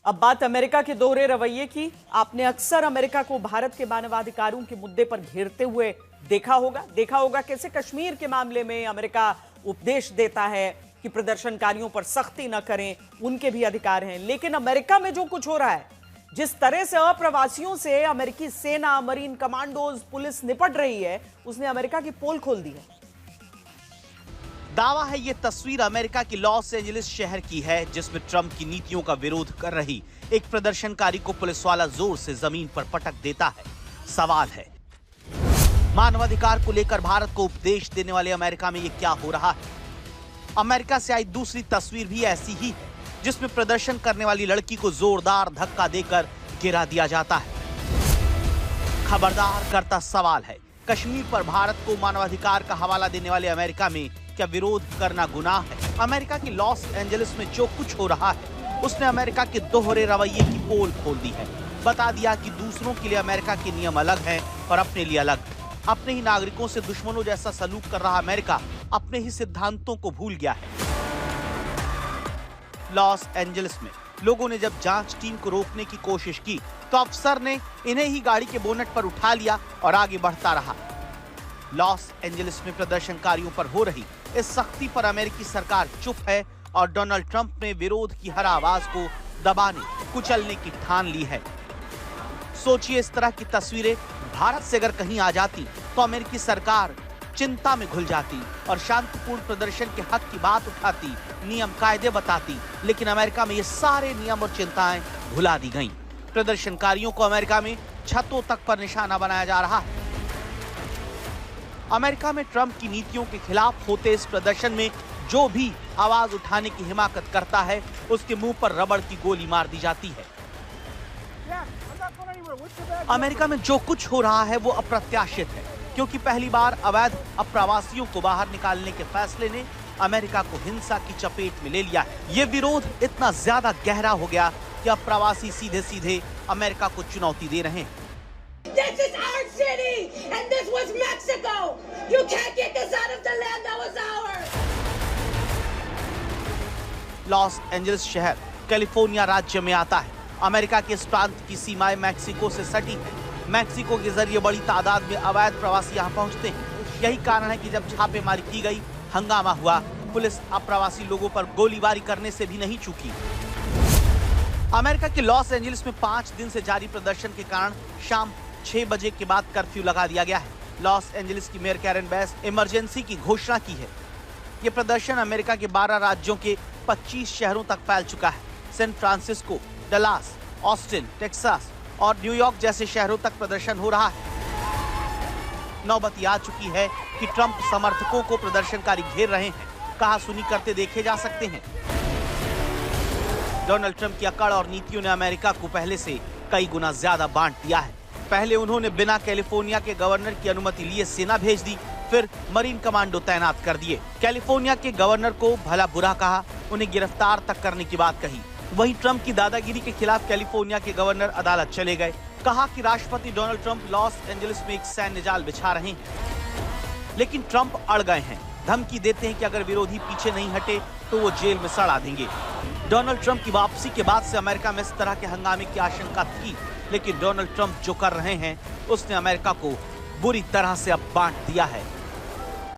अब बात अमेरिका के दोहरे रवैये की। आपने अक्सर अमेरिका को भारत के मानवाधिकारों के मुद्दे पर घेरते हुए देखा होगा कैसे कश्मीर के मामले में अमेरिका उपदेश देता है कि प्रदर्शनकारियों पर सख्ती न करें, उनके भी अधिकार हैं। लेकिन अमेरिका में जो कुछ हो रहा है, जिस तरह से अप्रवासियों से अमेरिकी सेना, मरीन कमांडोज, पुलिस निपट रही है, उसने अमेरिका की पोल खोल दी है। दावा है ये तस्वीर अमेरिका की लॉस एंजलिस शहर की है, जिसमें ट्रंप की नीतियों का विरोध कर रही एक प्रदर्शनकारी को पुलिस वाला जोर से जमीन पर पटक देता है। सवाल है, मानवाधिकार को लेकर भारत को उपदेश देने वाले अमेरिका में ये क्या हो रहा है? अमेरिका से आई दूसरी तस्वीर भी ऐसी ही है, जिसमें प्रदर्शन करने वाली लड़की को जोरदार धक्का देकर गिरा दिया जाता है। खबरदार करता सवाल है, कश्मीर पर भारत को मानवाधिकार का हवाला देने वाले अमेरिका में क्या विरोध करना गुनाह है? अमेरिका की लॉस एंजलिस में जो कुछ हो रहा है, उसने अमेरिका के दोहरे रवैये की पोल खोल दी है। बता दिया कि दूसरों के लिए अमेरिका के नियम अलग हैं और अपने लिए अलग। अपने ही नागरिकों से दुश्मनों जैसा सलूक कर रहा अमेरिका अपने ही सिद्धांतों को भूल गया है। लॉस एंजलिस में लोगों ने जब जांच टीम को रोकने की कोशिश की, तो अफसर ने इन्हें ही गाड़ी के बोनट पर उठा लिया और आगे बढ़ता रहा। लॉस एंजलिस में प्रदर्शनकारियों पर हो रही इस सख्ती पर अमेरिकी सरकार चुप है और डोनाल्ड ट्रंप ने विरोध की हर आवाज को दबाने, कुचलने की ठान ली है। सोचिए, इस तरह की तस्वीरें भारत से अगर कहीं आ जाती तो अमेरिकी सरकार चिंता में घुल जाती और शांतिपूर्ण प्रदर्शन के हक की बात उठाती, नियम कायदे बताती। लेकिन अमेरिका में ये सारे नियम और चिंताएं भुला दी गईं। प्रदर्शनकारियों को अमेरिका में छतों तक पर निशाना बनाया जा रहा है। अमेरिका में ट्रंप की नीतियों के खिलाफ होते इस प्रदर्शन में जो भी आवाज उठाने की हिमाकत करता है, उसके मुंह पर रबड़ की गोली मार दी जाती है। अमेरिका में जो कुछ हो रहा है वो अप्रत्याशित है, क्योंकि पहली बार अवैध अप्रवासियों को बाहर निकालने के फैसले ने अमेरिका को हिंसा की चपेट में ले लिया है। ये विरोध इतना ज्यादा गहरा हो गया कि अप्रवासी सीधे सीधे अमेरिका को चुनौती दे रहे हैं। This is our city, and this was Mexico. You can't get this out of the land that was ours. Los Angeles शहर कैलिफोर्निया राज्य में आता है। अमेरिका के इस प्रांत की सीमाएं मैक्सिको से सटी है। मैक्सिको के जरिए बड़ी तादाद में अवैध प्रवासी यहाँ पहुँचते हैं। यही कारण है कि जब छापेमारी की गई, हंगामा हुआ, पुलिस अप्रवासी लोगों पर गोलीबारी करने से भी नहीं चूकी। अमेरिका के लॉस एंजलिस में 5 दिन से जारी प्रदर्शन के कारण शाम 6 बजे के बाद कर्फ्यू लगा दिया गया है। लॉस एंजलिस की मेयर कैरन बेस इमरजेंसी की घोषणा की है। ये प्रदर्शन अमेरिका के 12 राज्यों के 25 शहरों तक फैल चुका है। San Francisco, Dallas, Austin, Texas और न्यूयॉर्क जैसे शहरों तक प्रदर्शन हो रहा है। नौबत आ चुकी है कि ट्रंप समर्थकों को प्रदर्शनकारी घेर रहे हैं। कहासुनी करते देखे जा सकते हैं। डोनाल्ड ट्रंप की अकड़ और नीतियों ने अमेरिका को पहले से कई गुना ज्यादा बांट दिया है। पहले उन्होंने बिना कैलिफोर्निया के गवर्नर की अनुमति लिए सेना भेज दी, फिर मरीन कमांडो तैनात कर दिए। कैलिफोर्निया के गवर्नर को भला बुरा कहा, उन्हें गिरफ्तार तक करने की बात कही। वहीं ट्रंप की दादागिरी के खिलाफ कैलिफोर्निया के गवर्नर अदालत चले गए। कहा कि राष्ट्रपति डोनाल्ड ट्रंप लॉस एंजलिस में एक सैन्य जाल बिछा रहे हैं। लेकिन ट्रंप अड़ गए हैं, धमकी देते हैं कि अगर विरोधी पीछे नहीं हटे तो वो जेल में सड़ा देंगे। डोनाल्ड ट्रंप की वापसी के बाद से अमेरिका में इस तरह के हंगामे की आशंका थी, लेकिन डोनाल्ड ट्रंप जो कर रहे हैं उसने अमेरिका को बुरी तरह से अब बांट दिया है।